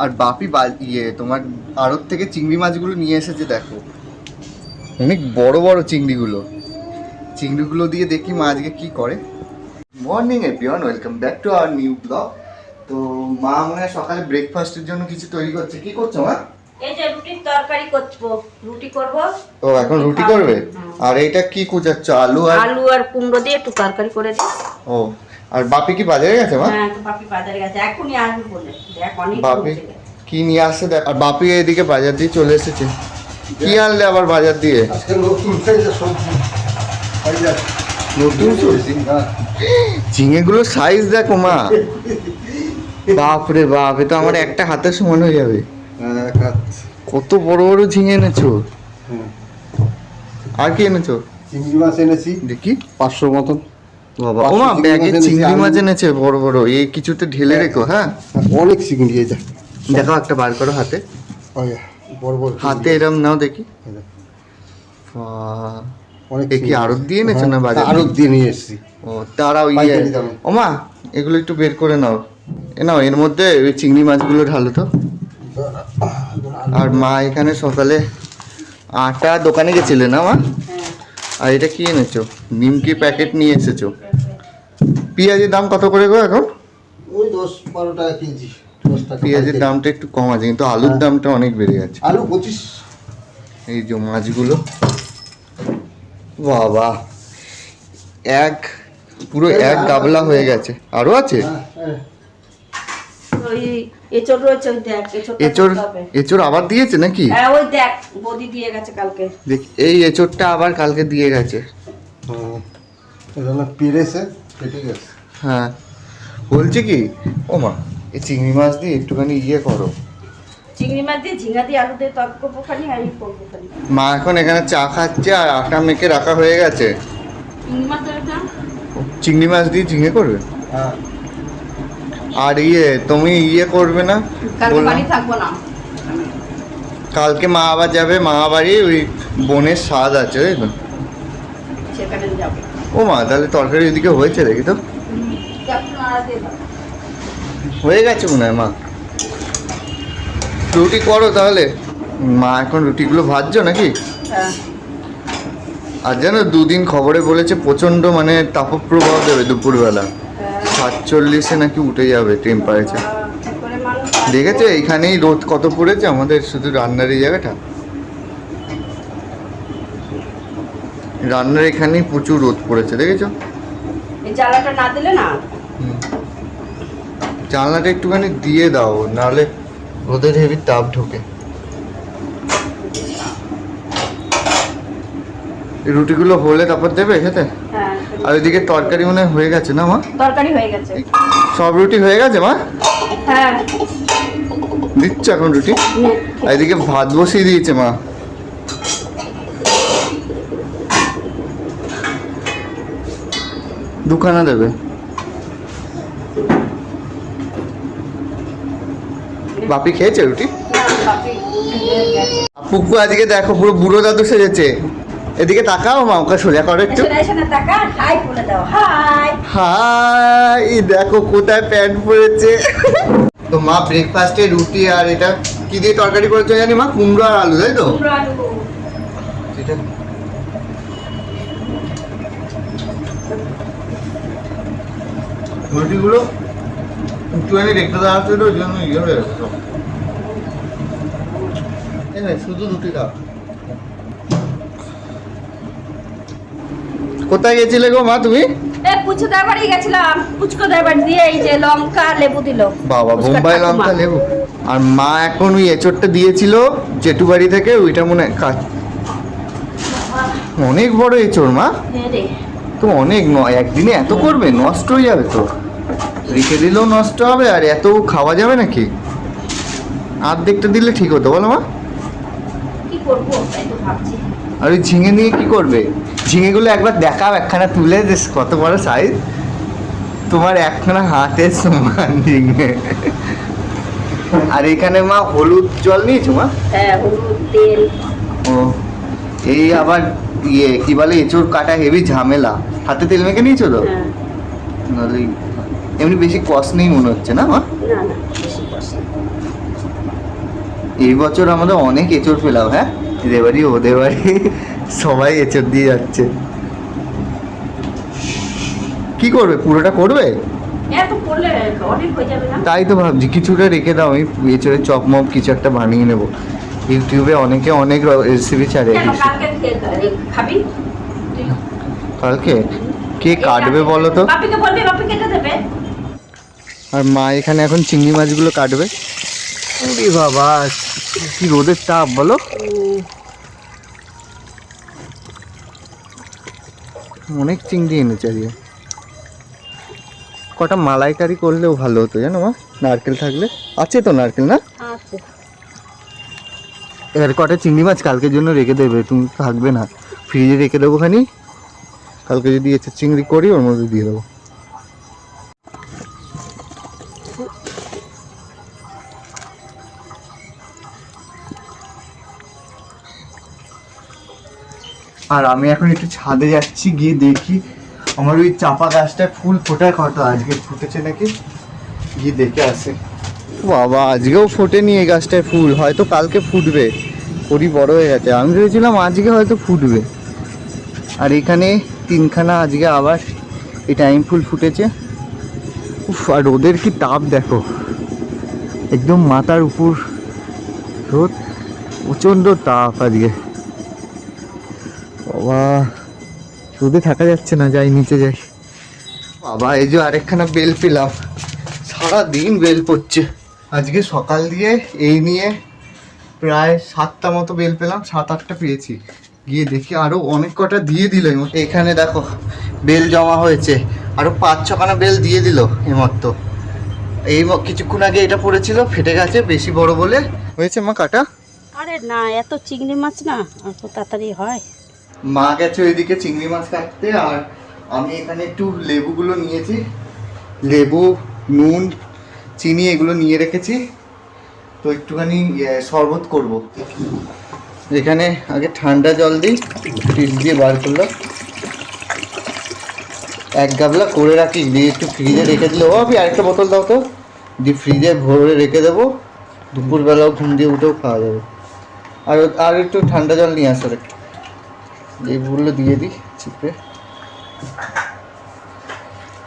আর বাপি তোমার আড়ত থেকে চিংড়ি মাছগুলো নিয়ে এসেছে, দেখো অনেক বড় বড় চিংড়িগুলো দিয়ে দেখি মা আজকে কি করে। Morning everyone, welcome back to our new blog. তো মা মনে হয় সকালে ব্রেকফাস্টের জন্য কিছু তৈরি করছে। কি করছো মা? এই যে রুটির তরকারি করব, রুটি করব। ও এখন রুটি করবে? আর এইটা কি কুচাচ্ছ? আলু আর কুমড়ো দিয়ে একটু তরকারি করে দিই। ও, আর বাপি কি বাজারে গেছে মা? হ্যাঁ, তো বাপি বাজারে গেছে, এখনই আসবে বলে। দেখ অনেক বাপি কি নিয়ে আসছে দেখ। আর বাপি এদিকে বাজার দিয়ে চলে এসেছে। কি আনলে আবার বাজার দিয়ে? আজকে নতুন সবজি। নতুন ঝিঙেগুলো সাইজ দেখো মা, বাপরে বাপ, এ তো আমার একটা হাতের সমান হয়ে যাবে। কত বড় বড় ঝিঙে এনেছো। আর কি এনেছো? চিংড়ি মাছ এনেছি দেখি 500 মতন। বাবা, ও মা ব্যাগে চিংড়ি মাছ এনেছে বড় বড়। এই কিছুতে ঢেলে রেখো। হ্যাঁ, অনেক চিংড়ি। এই দেখো একটা বার করো হাতে। বড় বড় হাতে এরম নাও দেখি। অনেক কি আড়ত দিয়ে এনেছো না বাজার? আড়ত দিয়ে নিয়ে এসেছি। ও তারাও ও মা, এগুলো একটু বের করে নাও। নাও, এর মধ্যে ওই চিংড়ি মাছগুলো ঢালো তো। আর মা এখানে সকালে আটা দোকানে গেছিলে না মা? আর এটা কি এনেছো? নিমকি প্যাকেট নিয়ে এসেছো। পেঁয়াজের দাম কত করে গো এখন? ওই 10-12 টাকা কেজি। পেঁয়াজের দামটা একটু কম আছে, কিন্তু আলুর দামটা অনেক বেড়ে গেছে। আলু 25। এই যে মাছগুলো, বাবা পুরো এক গাবলা হয়ে গেছে। আরো আছে? ওই এচোর রয়েছে, ওই দেখ এচোর আবার দিয়েছে নাকি? হ্যাঁ, ওই দেখ বদি দিয়ে গেছে কালকে। দেখ, এই এচোরটা আবার কালকে দিয়ে গেছে। এটা পেরেছে, কেটে গেছে। হ্যাঁ, বলছি কি ও মা, এই চিংড়ি মাছ দিয়ে একটুখানি করো। চিংড়ি মাছ দিয়ে ঝিঙা দিয়ে আলু দিয়ে তরকারি করবো খালি, আর করবো খালি। মা এখন এখানে চা খাচ্ছে আর আটা মেখে রাখা হয়ে গেছে। চিংড়ি মাছ দেবে না? চিংড়ি মাছ দিয়ে ঝিঙে করবে? হ্যাঁ। আর তুমি করবে না? কালকে বাড়ি থাকবো না। কালকে মা আবার যাবে মামা বাড়ি, ওই বোনের স্বাদ আছে, তাই তো? সেখানে যাবে। ও মা, তাহলে তরকারি এদিকে হয়েছে দেখি তো। হয়ে গেছে মনে হয় মা। রুটি করো তাহলে। মা এখন রুটিগুলো ভাজছো নাকি? হ্যাঁ। আর জানো, দুদিন খবরে বলেছে প্রচন্ড মানে তাপপ্রবাহ দেবে দুপুরবেলা। 47 নাকি উঠে যাবে টেম্পারেচার। দেখেছো এইখানেই রোদ কত পড়েছে আমাদের, শুধু রান্নার এই জায়গাটা। রান্নার এখানেই প্রচুর রোদ পড়েছে, দেখেছো? এই জ্বালাটা না দিলে না। জানলাটা একটুখানি দিয়ে দাও, নাহলে রোদের হেভি তাপ ঢোকে। রুটিগুলো হলে তারপর দেবে খেতে। হ্যাঁ। আর ওইদিকে তরকারি মনে হয়ে গেছে না মা? তরকারি হয়ে গেছে। সব রুটি হয়ে গেছে মা? হ্যাঁ। দিচ্ছ এখন রুটি? আর এদিকে ভাত বসিয়ে দিয়েছে মা। দুখানা দেবে। বাপি খেয়েছে রুটি? পুকু আজকে দেখো পুরো বুড়ো দাদু সেজেছে। এদিকে তাকাও মা, ওকে সোজা করো একটু। হাই, দেখো কোথায় প্যান্ট পরেছে। তো মা ব্রেকফাস্টে রুটি আর এটা কি দিয়ে তরকারি করেছো জানি মা? কুমড়ো আর আলু, তাই তো? রুটিগুলো একটুখানি রেখে দেওয়া ছিল, ওই জন্য হয়ে গেছে সব। শুধু রুটি দাও। কোথায় গেছিলে গো মা তুমি? পুচকো দার বাড়ি গেছিলাম। পুচকো দার বাড়ি দিয়ে এই যে লঙ্কা লেবু দিল। বাবা, বোম্বাই লঙ্কা লেবু। আর মা এখন ওই এঁচোড়টা দিয়েছিল জেঠু বাড়ি থেকে, ওইটা মনে হয় অনেক বড় এঁচোড় মা। তো অনেক একদিনে এত করবে? নষ্ট হয়ে যাবে তো। রেখে দিলেও নষ্ট হবে, আর এত খাওয়া যাবে নাকি? অর্ধেকটা দিলে ঠিক হতো বলো মা। কি করবো তাই তো ভাবছি। আর ওই ঝিঙে নিয়ে কি করবে? ঝিঙেগুলো একবার দেখাও, একখানা তুলে যে কত বড় সাইজ। তোমার একখানা হাতের সমান ঝিঙে। আর এখানে মা হলুদ জল নিয়েছো মা? হ্যাঁ, হলুদ তেল। ও, এই আবার কি বলে, এঁচোড় কাটা হেভি ঝামেলা। হাতে তেল মেখে নিয়েছো তো? নাহলে এমনি বেশি কষ্ট নেই মনে হচ্ছে না মা? না না, বেশি কষ্ট। এই বছর আমাদের অনেক এঁচড় পেলাম, হ্যাঁ, এদের বাড়ি ওদের বাড়ি সবাই এঁচড় দিয়ে যাচ্ছে। কি করবে, পুরোটা করবে? এত করলে অনেক হয়ে যাবে না? তাই তো ভাবছি কিছুটা রেখে দাও, আমি এঁচড়ের চপমপ কিছু একটা বানিয়ে নেবো। ইউটিউবে অনেকে অনেক রেসিপি ছাড়ে। কেন, কালকে খাবি তুই? কালকে কে কাটবে বলো তো? বাপিকে বলবি, বাপি কেটে দেবে। আর মা এখানে এখন চিংড়ি মাছগুলো কাটবে। ওরে বাবা, কি রোদের তাপ বলো। অনেক চিংড়ি এনেছে আজকে। কটা মালাইকারি করলেও ভালো হতো জানো মা, নারকেল থাকলে। আছে তো নারকেল, না? আচ্ছা, এবার কটা চিংড়ি মাছ কালকের জন্য রেখে দেবে, তুমি থাকবে না, ফ্রিজে রেখে দেবো খানি। কালকে যদি এসে চিংড়ি করি ওর মধ্যে দিয়ে দেবো। আর আমি এখন একটু ছাদে যাচ্ছি, গিয়ে দেখি আমার ওই চাপা গাছটায় ফুল ফোটার কথা, আজকে ফুটেছে নাকি, গিয়ে দেখে আসে। বাবা, আজকেও ফোটেনি এই গাছটায় ফুল, হয়তো কালকে ফুটবে। কড়ি বড় হয়ে গেছে, আমি ভেবেছিলাম আজকে হয়তো ফুটবে। আর এখানে তিনখানা আজকে আবার এই টাইম ফুল ফুটেছে। উফ, আর রোদের কি তাপ দেখো, একদম মাথার উপর রোদ, প্রচণ্ড তাপ আজকে। বাবা, রোদে থাকা যাচ্ছে না, যাই নিচে যাই। বাবা, এই যে আরেকখানা বেল পেলাম, সারাদিন বেল পড়ছে। আজকে সকাল দিয়ে এই নিয়ে প্রায় 7টা মতো বেল পেলাম, 7-8টা পেয়েছি। গিয়ে দেখি আরও অনেক কটা দিয়ে দিল। এখানে দেখো বেল জমা হয়েছে, আরও 5-6খানা বেল দিয়ে দিল এইমাত্র। এই কিছুক্ষণ আগে এটা পড়েছিল, ফেটে গেছে বেশি বড় বলে। হয়েছে মা কাটা? আরে না, এত চিংড়ি মাছ না এত তাড়াতাড়ি হয়। মা গেছে ওইদিকে চিংড়ি মাছ কাটতে, আর আমি এখানে একটু লেবুগুলো নিয়েছি, লেবু, নুন, চিনি এগুলো নিয়ে রেখেছি। তো একটুখানি শরবত করব। এখানে আগে ঠান্ডা জল দিই, ফ্রিজ দিয়ে বার করলাম, 1 গাবলা করে রাখি, দিয়ে একটু ফ্রিজে রেখে দিলে। ও আপনি আরেকটা বোতল দাও তো, দিয়ে ফ্রিজে ভরে রেখে দেবো, দুপুরবেলাও ঘুম দিয়ে উঠেও খাওয়া যাবে। আর একটু ঠান্ডা জল নিয়ে আসো, লেবুগুলো দিয়ে দিই চিপে।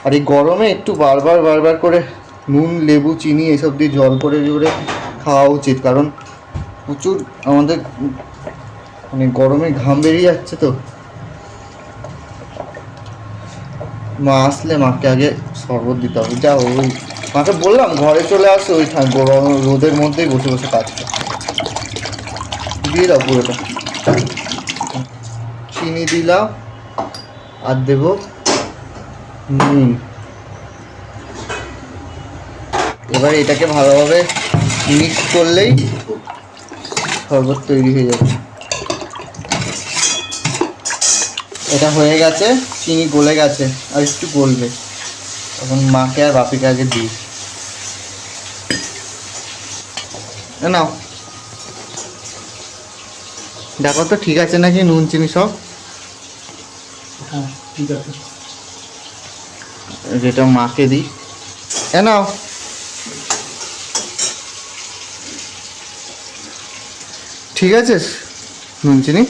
আর এই গরমে একটু বারবার করে নুন, লেবু, চিনি এসব দিয়ে জল করে খাওয়া উচিত, কারণ প্রচুর আমাদের মানে গরমে ঘাম বেরিয়ে যাচ্ছে। তো মা আসলে মাকে আগে শরবত দিতে হবে। যা ওই মাকে বললাম ঘরে চলে আসো, ওই গরম রোদের মধ্যেই বসে বসে কাজ করে। দিয়ে দাও পুরোটা। চিনি দিলাম, আর দেবো নুন। এবার এটাকে ভালোভাবে মিক্স করলেই শরবত তৈরি হয়ে যাবে। এটা হয়ে গেছে, চিনি গলে গেছে, আর একটু গলবে। তখন মাকে আর বাপিকে আগে দিই। নাও, দেখো তো ঠিক আছে নাকি নুন চিনি সব। হ্যাঁ ঠিক আছে। যেটা মাকে দিই, নাও। ঠিক আছে নুন চিনি।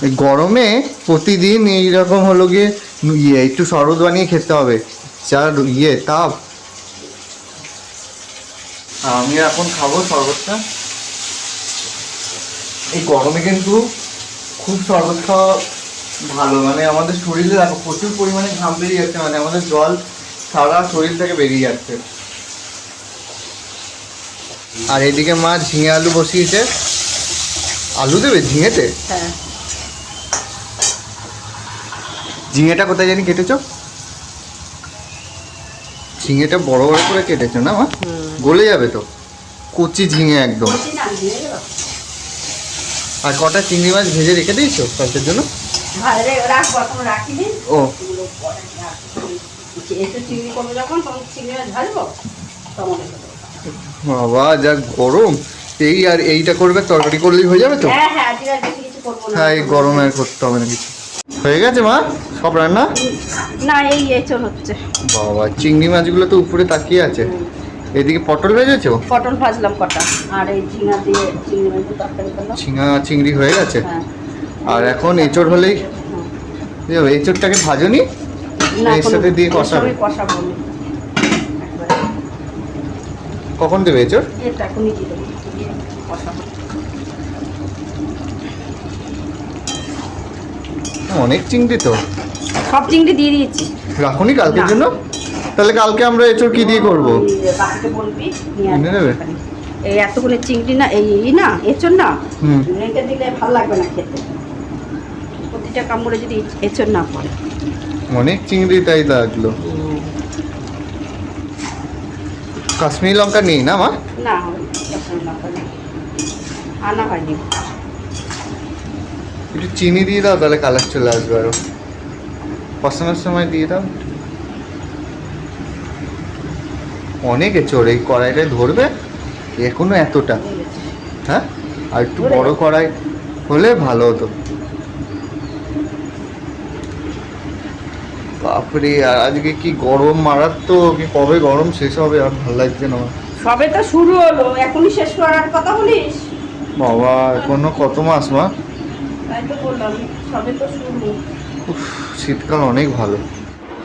এই গরমে প্রতিদিন এইরকম হলো গিয়ে একটু শরবত বানিয়ে খেতে হবে, যা তাপ। আমি এখন খাবো শরবতটা। এই গরমে কিন্তু খুব শরবত খাওয়া ভালো, মানে আমাদের শরীরে দেখো প্রচুর পরিমাণে ঘাম বেরিয়ে যাচ্ছে, মানে আমাদের জল সারা শরীর থেকে বেরিয়ে যাচ্ছে। আর এদিকে মা ঝিঙে আলু বসিয়েছে। আলু দেবে ঝিঙেতে? হ্যাঁ। ঝিঙেটা কোথায় জানি কেটেছো? ঝিঙেটা বড় বড় করে কেটেছো না মা? গলে যাবে তো, কচি ঝিঙে একদম। আর কটা চিংড়ি মাছ ভেজে রেখে দিয়েছো কালকের জন্য? ও বাবা, যা গরম! এই আর এইটা করবে, তরকারি করলেই হয়ে যাবে তো? হ্যাঁ, এই গরমে আর করতে হবে না কিছু। হয়ে গেছে মা সব রান্না? না, এই এঁচড় হচ্ছে। বাবা, চিংড়ি মাছগুলো তো উপরে তাকিয়ে আছে। এদিকে পটল ভেজেছো? পটল ভাজলাম কটা, আর এই ঝিঙা দিয়ে চিংড়ি মাছ দিয়ে তরকারি করলাম। ঝিঙা চিংড়ি হয়ে গেছে। হ্যাঁ। আর এখন এঁচড় হলেই এঁচড়টাকে ভাজনি, না, এর সাথে দিয়ে কষাবে? কষাবো আমি। একবারে কখন দেবে এঁচড়? এটা এখনই দিয়ে দেবো, দিয়ে কষাবো। অনেক চিংড়ি তো। সব চিংড়ি দিয়ে দিয়েছি। রাখুনি কালকের না। জন্য? তাহলে কালকে আমরা এঁচড় কি দিয়ে করবো? বাকিতে বলবি নিয়ে এনে নেবে? আসবি। এই এতগুলো চিংড়ি না, এই না এঁচড় না, হুম। রেখে দিলে ভালো লাগবে না খেতে। প্রতিটা কামড়ে যদি এঁচড় না পড়ে। অনেক চিংড়ি তাই লাগলো। কাশ্মীরি লঙ্কা নেই না মা? না, কাশ্মীরি লঙ্কা নেই, আনা হয়নি। একটু চিনি দিয়ে দাও, তাহলে কালার চলে আসবে আরো। কষানোর সময় দিয়ে দাও। অনেক এঁচড় এই কড়াইটায় ধরবে এখনো এতটা? হ্যাঁ, আর একটু বড় কড়াই হলে ভালো হতো। বাপরে, আর আজকে কি গরম মারাত্মক! কি কবে গরম শেষ হবে আর ভালো লাগছে না আমার। সবে তো শুরু হলো, এখনই শেষ করার কথা বলিস? বাবা, এখনো কত মাস মা? তাই তো বললাম, সবে তো শুরু। উফ, শীতকাল অনেক ভালো।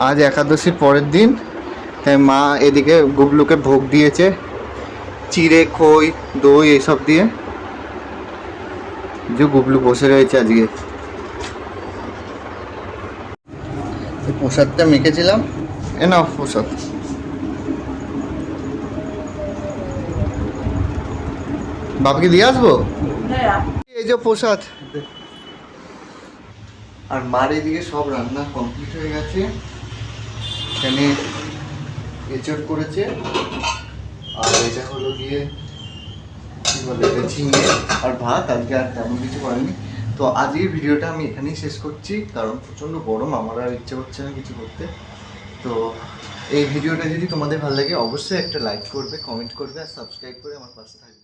আজ একাদশীর পরের দিন, তাই মা এদিকে গুবলুকে ভোগ দিয়েছে চিড়ে, খই, দই এসব দিয়ে। যে গুবলু বসে রয়েছে আজকে। এই প্রসাদটা মেখেছিলাম, এ নাও প্রসাদ। বাবাকে দিয়ে আসবো? এই যে প্রসাদ। আর মার এদিকে সব রান্না কমপ্লিট হয়ে গেছে। এখানে এঁচড় করেছে, আর এটা হলো গিয়ে কি বলে এটা, ঝিঙে আর ভাত। আজকে আর তেমন কিছু করেনি। তো আজকের ভিডিওটা আমি এখানেই শেষ করছি, কারণ প্রচণ্ড গরম, আমার আর ইচ্ছে করছে না কিছু করতে। তো এই ভিডিওটা যদি তোমাদের ভালো লাগে অবশ্যই একটা লাইক করবে, কমেন্ট করবে আর সাবস্ক্রাইব করে আমার পাশে থাকবে।